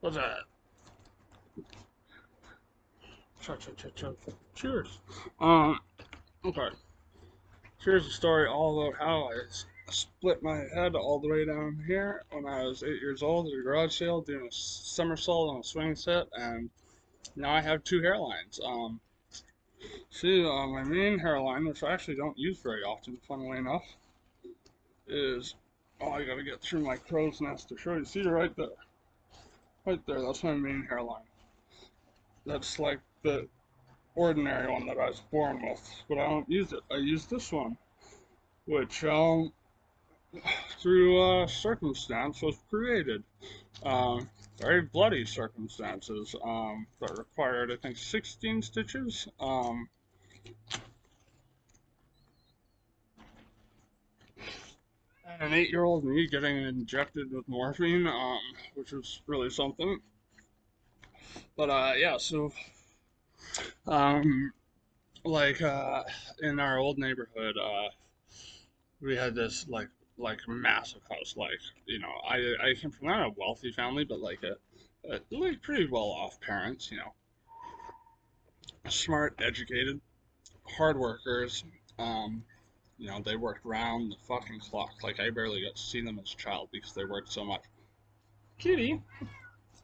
What's that? Cheers. Um, okay. Here's a story all about how I split my head all the way down here when I was 8 years old at a garage sale doing a somersault on a swing set, and now I have two hairlines. See, my main hairline, which I actually don't use very often, funnily enough, is, oh, I gotta get through my crow's nest to show you. See, right there. Right there, that's my main hairline. That's like the ordinary one that I was born with, but I don't use it. I use this one, which, through circumstance, was created. Um, Very bloody circumstances that required, I think, 16 stitches. And an 8-year-old me getting injected with morphine, which was really something. But yeah, so um, like in our old neighborhood, we had this like massive house. Like I came from not a wealthy family, but like a like pretty well off parents. Smart, educated, hard workers. Um, they worked round the fucking clock. Like I barely got to see them as a child because they worked so much. Kitty,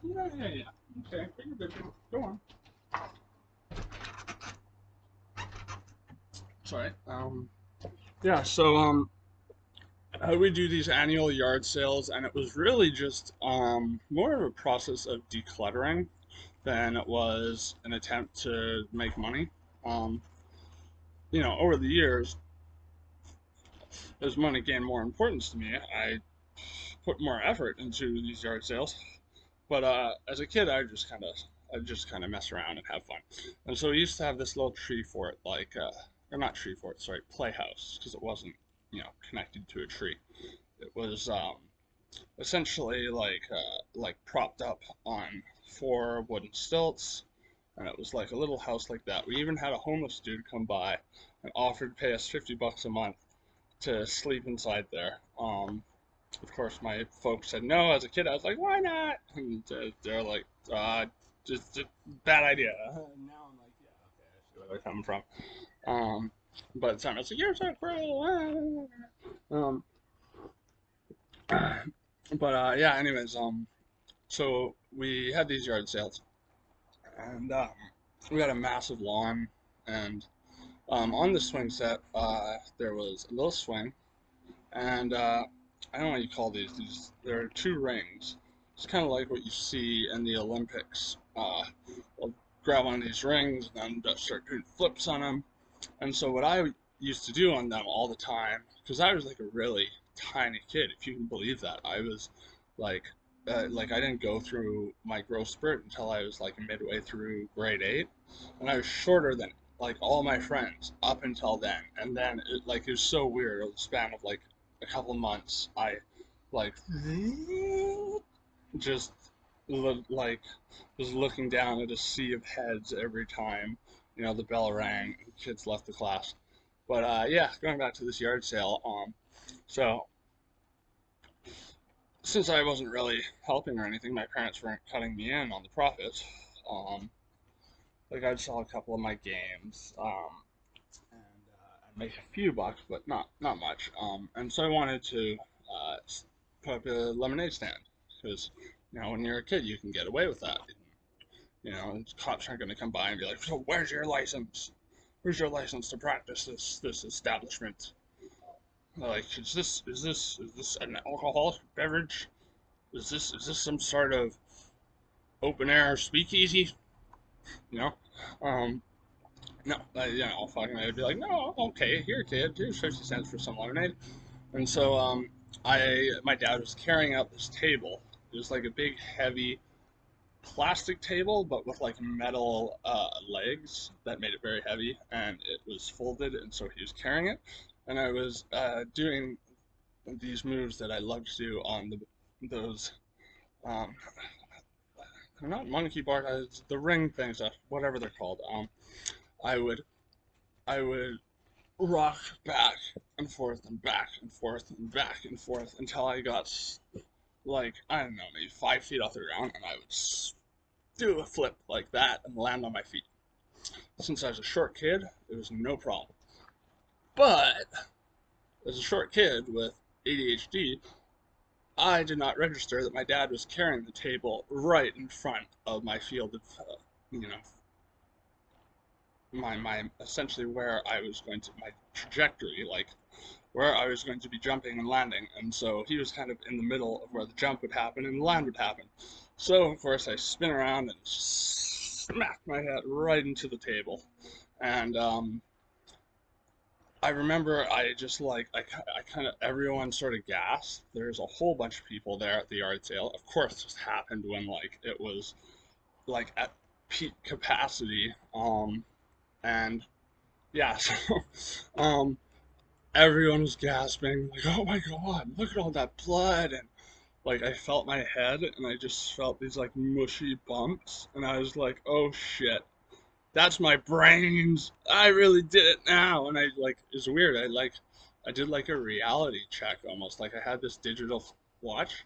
yeah, yeah, yeah. Okay, bigger, bigger. Go on. Sorry. Yeah. So we do these annual yard sales, and it was really just more of a process of decluttering than it was an attempt to make money. Um, over the years, as money gained more importance to me, I put more effort into these yard sales. But as a kid, I just kind of mess around and have fun. And so we used to have this little tree fort, like or not tree fort, sorry, playhouse, because it wasn't connected to a tree. It was essentially like propped up on four wooden stilts, and it was like a little house like that. We even had a homeless dude come by and offered to pay us $50 a month to sleep inside there. Of course, my folks said no. As a kid, I was like, why not? And they're like, just bad idea. Now I'm like, yeah, okay, I see where they're coming from. But at the time, I was like, you're so cruel. Um, but yeah, anyways, so we had these yard sales, and we had a massive lawn, and on the swing set, there was a little swing, and I don't know what you call these. There are two rings. It's kind of like what you see in the Olympics. I'll grab one of these rings and then start doing flips on them. And so what I used to do on them all the time, because I was like a really tiny kid, if you can believe that. I was like, like I didn't go through my growth spurt until I was like midway through grade 8, and I was shorter than like all my friends up until then. And then it was so weird. Over the span of like a couple months, I like just like was looking down at a sea of heads every time the bell rang and kids left the class. But yeah, going back to this yard sale, so since I wasn't really helping or anything, my parents weren't cutting me in on the profits. Um, like I'd sell a couple of my games, and I'd make a few bucks, but not much. And so I wanted to put up a lemonade stand because when you're a kid, you can get away with that. Cops aren't going to come by and be like, "So where's your license? Where's your license to practice this establishment? Like, is this an alcoholic beverage? Is this some sort of open air speakeasy? You know, um, no, fucking, I'd be like, no, okay, here, kid, here's 50 cents for some lemonade. And so, my dad was carrying out this table. It was like a big, heavy plastic table, but with like metal legs that made it very heavy, and it was folded, and so he was carrying it, and I was doing these moves that I love to do on those um, they're not monkey bars, it's the ring things, whatever they're called. I would I would rock back and forth and back and forth and back and forth until I got like, I don't know, maybe 5 feet off the ground, and I would do a flip like that and land on my feet. Since I was a short kid, it was no problem. But as a short kid with ADHD, I did not register that my dad was carrying the table right in front of my field of, you know, my essentially where I was going to, my trajectory, like where I was going to be jumping and landing. And so he was kind of in the middle of where the jump would happen and the land would happen. So, of course, I spin around and smack my head right into the table. And I remember I just like, I kind of, everyone sort of gasped. There's a whole bunch of people there at the yard sale. Of course, this happened when like it was like at peak capacity. And yeah, so um, everyone was gasping, like, oh my God, look at all that blood. And like, I felt my head and I just felt these like mushy bumps. And I was like, oh shit, that's my brains. I really did it now. And I like, it's weird. I did like a reality check almost. Like, I had this digital watch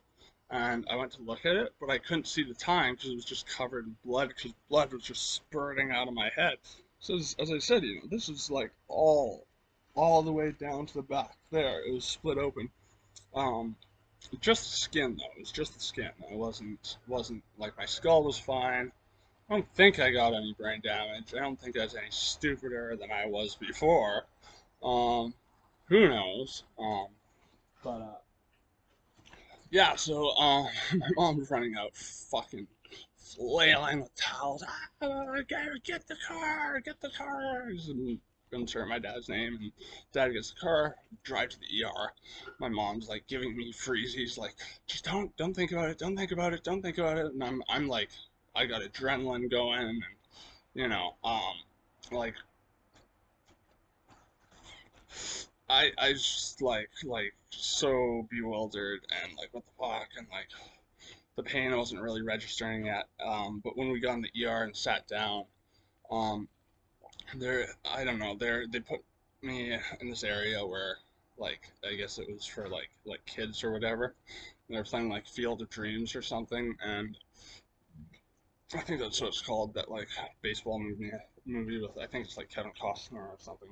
and I went to look at it, but I couldn't see the time because it was just covered in blood because blood was just spurting out of my head. So as I said, this is like all the way down to the back there. It was split open. Um, just the skin though. It was just the skin. It wasn't like my skull was fine. I don't think I got any brain damage. I don't think I was any stupider than I was before. Um, who knows? But yeah. So my mom's running out, fucking flailing with towels. Get the car, get the car. And insert my dad's name, and dad gets the car, drive to the ER. My mom's like giving me freezies, like just don't think about it, don't think about it, don't think about it. And I'm like, I got adrenaline going, and you know, like I just like so bewildered and like what the fuck, and like the pain wasn't really registering yet. But when we got in the ER and sat down, um, I don't know, they put me in this area where like I guess it was for like kids or whatever. And they're playing like Field of Dreams or something, and I think that's what it's called, that like baseball movie with, I think it's like Kevin Costner or something.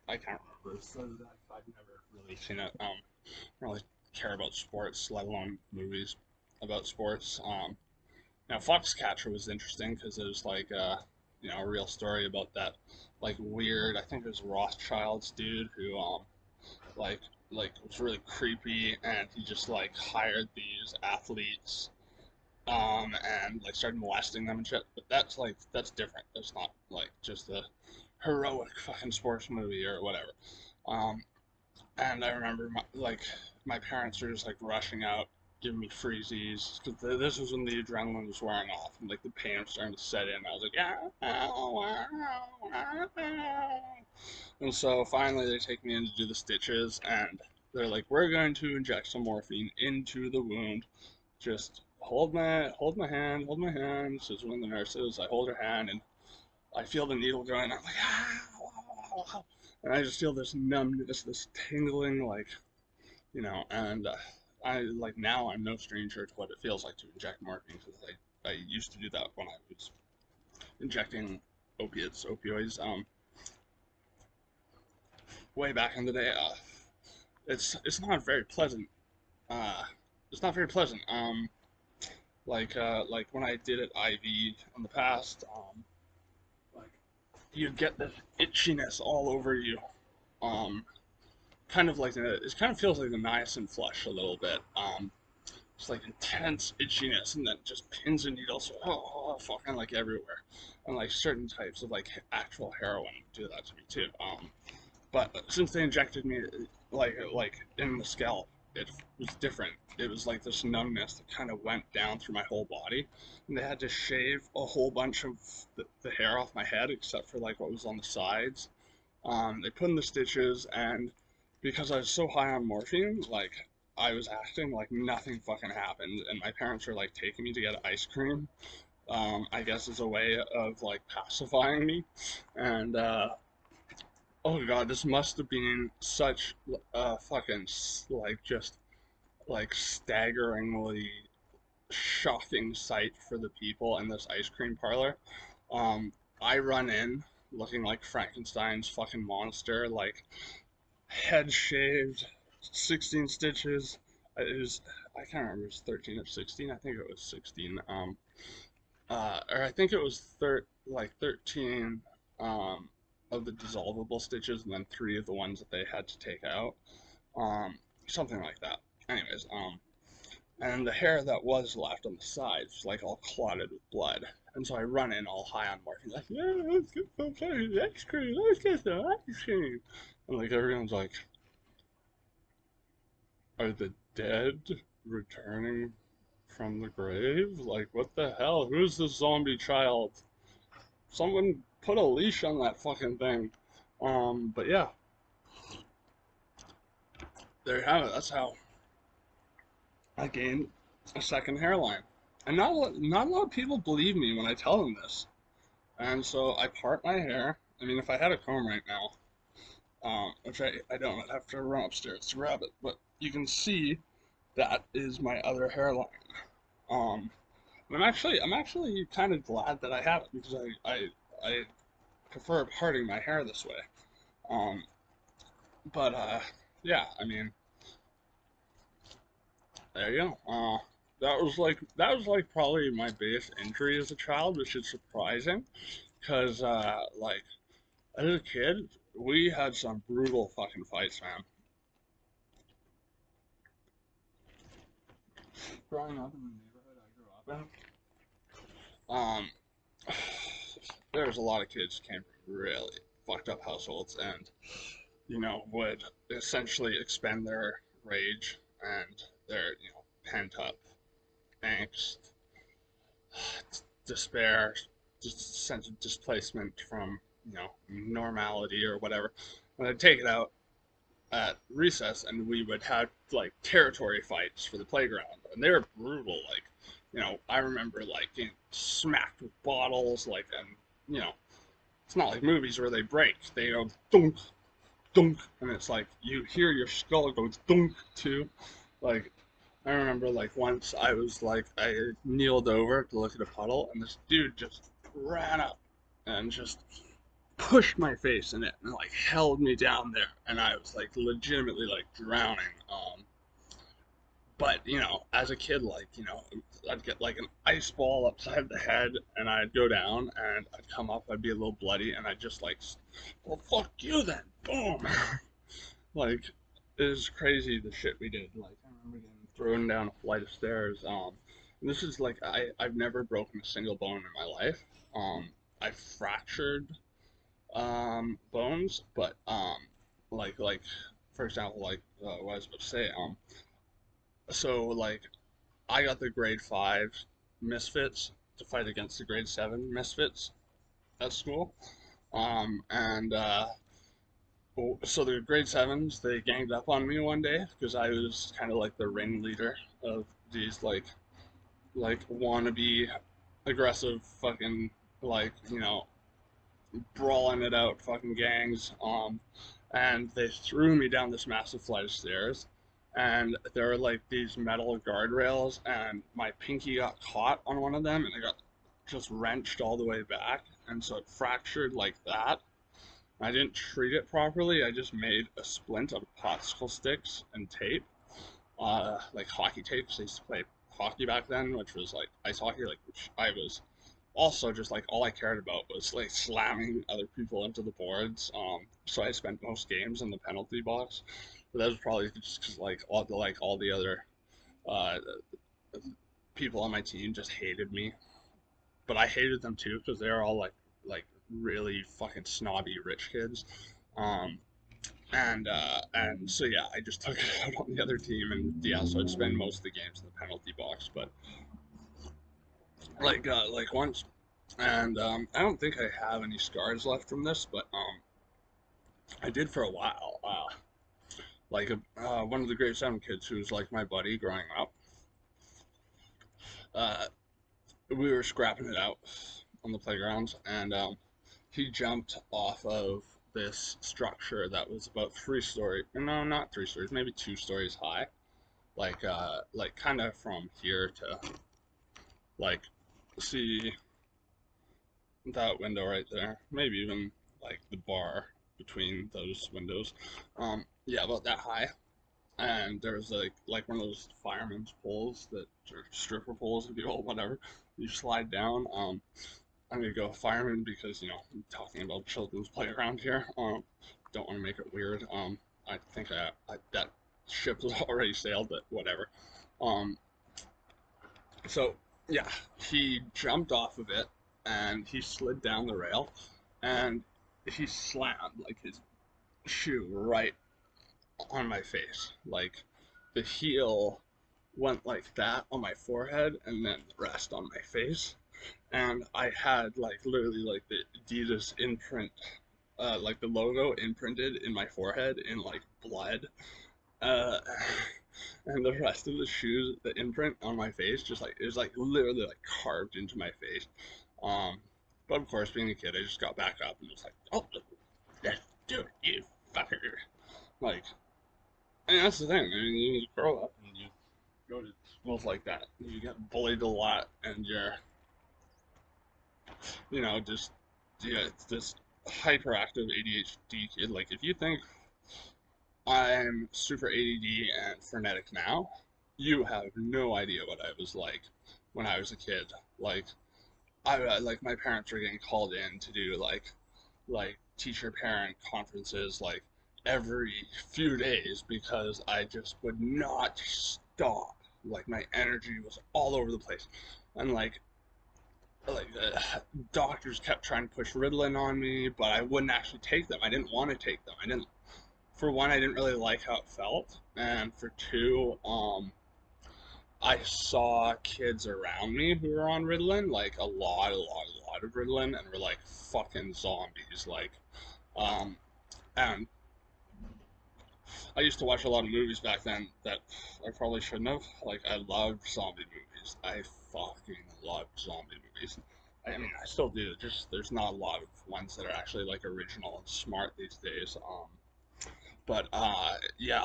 I can't remember. So I've never really seen it. I don't really care about sports, let alone movies about sports. Now Foxcatcher was interesting because it was like a real story about that like weird. I think it was Rothschild's dude who like was really creepy, and he just like hired these athletes and like started molesting them and shit. But that's different. That's not like just a heroic fucking sports movie or whatever. Um, and I remember my parents were just like rushing out, giving me freezies because this was when the adrenaline was wearing off and like the pain was starting to set in. I was like, yeah. And so finally they take me in to do the stitches, and they're like, we're going to inject some morphine into the wound. Just hold my hand, says one of the nurses. I hold her hand and I feel the needle going. I'm like, ah, and I just feel this numbness, this tingling, like, and I like now I'm no stranger to what it feels like to inject morphine because I used to do that when I was injecting opioids, way back in the day. It's not very pleasant. Uh, it's not very pleasant. Like when I did it IV in the past, like you'd get this itchiness all over you. Um, kind of like it kind of feels like the niacin flush a little bit. It's like intense itchiness, and then just pins and needles, fucking like everywhere, and like certain types of like actual heroin do that to me too. But since they injected me like in the scalp, it was different. It was like this numbness that kind of went down through my whole body, and they had to shave a whole bunch of the hair off my head except for like what was on the sides. They put in the stitches, and because I was so high on morphine, like I was acting like nothing fucking happened, and my parents were like taking me to get ice cream. I guess as a way of like pacifying me, and oh god, this must have been such fucking like just like staggeringly shocking sight for the people in this ice cream parlor. Um, I run in looking like Frankenstein's fucking monster, like head shaved, 16 stitches. It was, I can't remember, it was 13 or 16. I think it was 16. Or I think it was like 13 um, of the dissolvable stitches, and then three of the ones that they had to take out. Um, Something like that. Anyways, and the hair that was left on the sides was like all clotted with blood. And so I run in all high on morphine, like, yeah, let's get some fucking ice cream, let's get some ice cream. And like everyone's like, are the dead returning from the grave? Like, what the hell? Who's this zombie child? Someone put a leash on that fucking thing. But yeah, there you have it. That's how I gained a second hairline. And not a lot of people believe me when I tell them this. And so I part my hair. I mean, if I had a comb right now, which I don't, I'd have to run upstairs to grab it. But you can see that is my other hairline. Um, I'm actually kind of glad that I have it because I prefer parting my hair this way. Um, but yeah, I mean, there you go. That was like probably my biggest injury as a child, which is surprising, because like as a kid, we had some brutal fucking fights, man. Growing up in the neighborhood I grew up in, there was a lot of kids who came from really fucked up households, and would essentially expend their rage and their pent up angst, despair, just sense of displacement from normality or whatever. And I'd take it out at recess, and we would have like territory fights for the playground, and they were brutal. Like, I remember like getting smacked with bottles, like, and it's not like movies where they break. They go dunk, dunk, and it's like you hear your skull go dunk too. Like, I remember like once I was like I kneeled over to look at a puddle, and this dude just ran up and just pushed my face in it and like held me down there, and I was like legitimately like drowning. But as a kid, like I'd get like an ice ball upside the head, and I'd go down, and I'd come up, I'd be a little bloody, and I'd just like, well, fuck you then, boom. Like, it was crazy the shit we did. Like, I remember getting thrown down a flight of stairs. And this is like I've never broken a single bone in my life. I fractured bones, but like for example, like what I was about to say, so like I got the grade 5 misfits to fight against the grade 7 misfits at school. And So the grade 7s, they ganged up on me one day because I was kind of like the ringleader of these like wannabe aggressive fucking like brawling it out fucking gangs. And they threw me down this massive flight of stairs, and there were like these metal guardrails, and my pinky got caught on one of them, and it got just wrenched all the way back, and so it fractured like that. I didn't treat it properly. I just made a splint out of popsicle sticks and tape, like hockey tape. 'Cause I used to play hockey back then, which was like ice hockey. Like, which I was also just like all I cared about was like slamming other people into the boards. So I spent most games in the penalty box. But that was probably just because like all the other uh, people on my team just hated me, but I hated them too because they were all like really fucking snobby rich kids. Um, and so yeah, I just took it out on the other team, and yeah, so I'd spend most of the games in the penalty box. But like once, and I don't think I have any scars left from this, but I did for a while. One of the grade 7 kids who was like my buddy growing up, uh, we were scrapping it out on the playgrounds, and he jumped off of this structure that was about 3 stories, no, not 3 stories, maybe 2 stories high. like kind of from here to like see that window right there, maybe even like the bar between those windows. Yeah, about that high. And there's like one of those fireman's poles that or stripper poles, if you will, whatever. You slide down. I'm gonna go fireman because I'm talking about children's playground here. Don't want to make it weird. I think that ship has already sailed, but whatever. Um, so yeah, he jumped off of it and he slid down the rail, and he slammed like his shoe right on my face. Like the heel went like that on my forehead, and then the rest on my face. And I had like literally like the Adidas imprint, like the logo imprinted in my forehead in like blood. Uh, and the rest of the shoes, the imprint on my face, just like it was like literally like carved into my face. Um, but of course, being a kid, I just got back up and was like, "Oh, let's do it, you fucker!" Like, and that's the thing. I mean, you grow up and you go to schools like that. You get bullied a lot, and you're, just yeah, it's this hyperactive ADHD kid. Like, if you think I'm super ADD and frenetic now, you have no idea what I was like when I was a kid. Like, like my parents were getting called in to do like teacher parent conferences like every few days because I just would not stop. Like my energy was all over the place, and like doctors kept trying to push Ritalin on me, but I wouldn't actually take them. I didn't want to take them. I didn't. For one, I didn't really like how it felt, and for two, I saw kids around me who were on Ritalin, like a lot of Ritalin, and were like fucking zombies. Um, and I used to watch a lot of movies back then that I probably shouldn't have. Like, I loved zombie movies. I fucking loved zombie movies. I mean, I still do. Just there's not a lot of ones that are actually like original and smart these days. But yeah,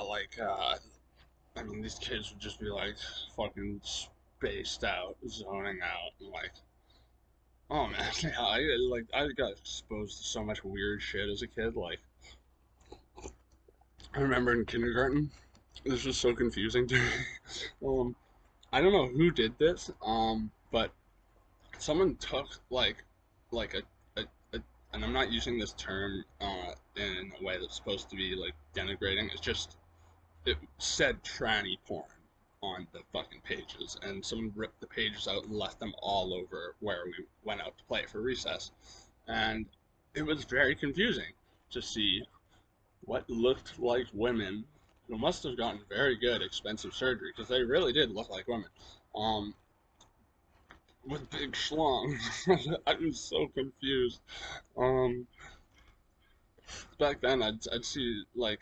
I mean, these kids would just be like fucking spaced out, zoning out, and like, oh man, yeah, I got exposed to so much weird shit as a kid. Like, I remember in kindergarten, this was so confusing to me. Um, I don't know who did this, but someone took like a and I'm not using this term in a way that's supposed to be like denigrating. It's just it said tranny porn on the fucking pages, and someone ripped the pages out and left them all over where we went out to play for recess, and it was very confusing to see what looked like women who must have gotten very good expensive surgery because they really did look like women. Um, with big schlongs. I was so confused. Um, back then I'd see like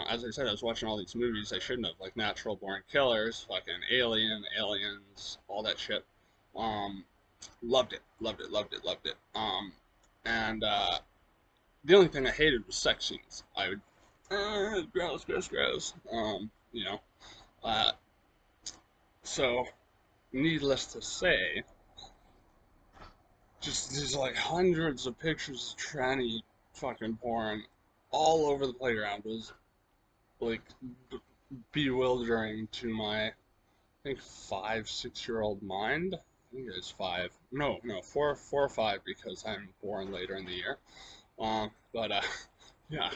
as I said, I was watching all these movies I shouldn't have, like Natural Born Killers, fucking Alien, Aliens, all that shit. Um, loved it, loved it, loved it, loved it. And the only thing I hated was sex scenes. I would gross, gross, gross. Uh, so needless to say, just there's like hundreds of pictures of tranny fucking porn all over the playground was like bewildering to my I think 5, 6 year old mind. I think it was five. No, no, 4 or 5 because I'm born later in the year. But yeah,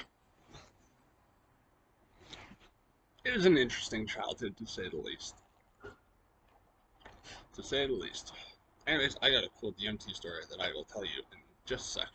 it was an interesting childhood to say the least. To say the least. Anyways, I got a cool DMT story that I will tell you in just a sec.